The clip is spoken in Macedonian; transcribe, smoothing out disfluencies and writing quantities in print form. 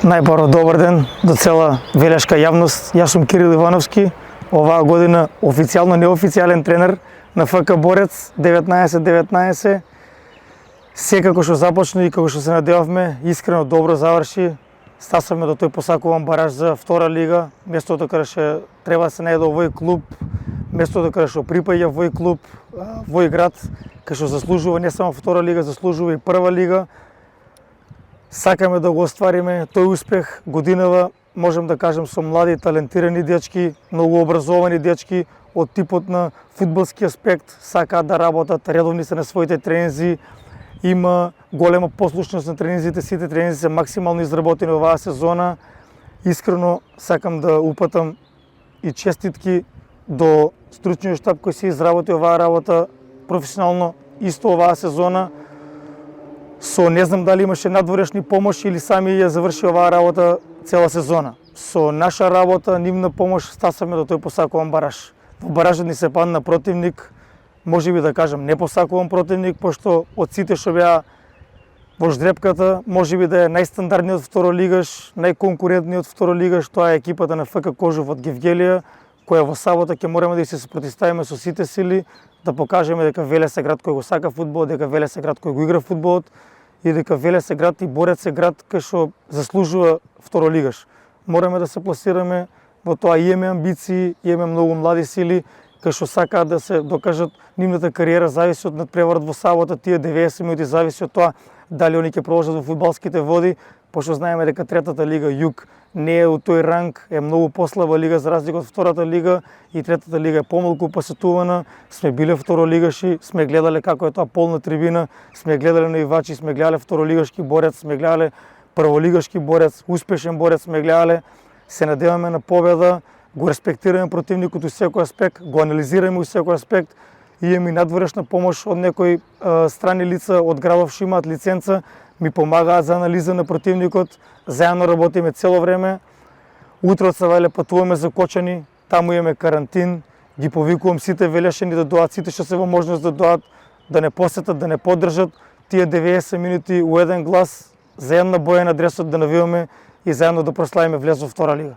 Најпоро добар ден до цела велешка јавност. Јас сум Кирил Ивановски, оваа година официјално неофицијален тренер на ФК Борец 19-19. Секако што започна и како што се надевавме, искрено добро заврши. Стасавме до тој посакуван бараж за втора лига, местото каде што треба да се најде овој клуб, местото каде што припаѓа овој клуб, овој град, кај што заслужува не само втора лига, заслужува и прва лига. Сакаме да го оствариме тој успех годинава, можем да кажем, со млади, талентирани дечки, многу образовани дечки, од типот на фудбалски аспект, сакаат да работат, редовни се на своите тренинзи, има голема послушност на тренинзите, сите тренинзи се максимално изработени оваа сезона. Искрено сакам да упатам и честитки до стручниот штаб кој се изработи оваа работа професионално исто оваа сезона. Со не знам дали имаше надворешни помоши или сами ја заврши оваа работа цела сезона. Со наша работа, нивна помош, стасавме до тој посакуван бараж. Во баражот ни се падна противник, можеби да кажам непосакуван противник, пошто од сите што беа во ждрепката, можеби да е најстандардниот второлигаш, најконкурентниот второлигаш, тоа е екипата на ФК Кожув од Гевгелија, која во сабота ќе мораме да се спротивставиме со сите сили, да покажеме дека Велес е град кој го сака фудбалот, дека Велес е град кој го игра фудбалот и дека Велес е град и Борец е град кај што заслужува второлигаш. Мораме да се пласираме во тоа, имаме амбиции, имаме многу млади сили кај што сакаат да се докажат. Нивната кариера зависи од надпреварот во сабота, тие 90 минути зависи од тоа дали они ќе продолжат во фудбалските води, пошто знаеме дека третата лига Југ не е у тој ранг, е многу послаба лига за разлика од втората лига и третата лига е помалку посетувана. Сме биле второлигаши, сме гледале како е тоа полна трибина, сме гледале наивачи, сме гледале второлигашки Борец, сме гледале прволигашки Борец, успешен Борец сме гледале. Се надеваме на победа, го респектираме противникот у секој аспект, го анализираме у секој аспект и имаме надворешна помош од некои страни лица од градов што имаат лиценца, ми помагаат за анализа на противникот, заедно работиме цело време. Утре од Савајле патуваме за Кочани, таму имаме карантин, ги повикувам сите велешани да доаат, сите што се во можност да доаат, да не посетат, да не поддржат тие 90 минути у еден глас, за една боја на дресот да навиваме и заедно да прославиме влез во втора лига.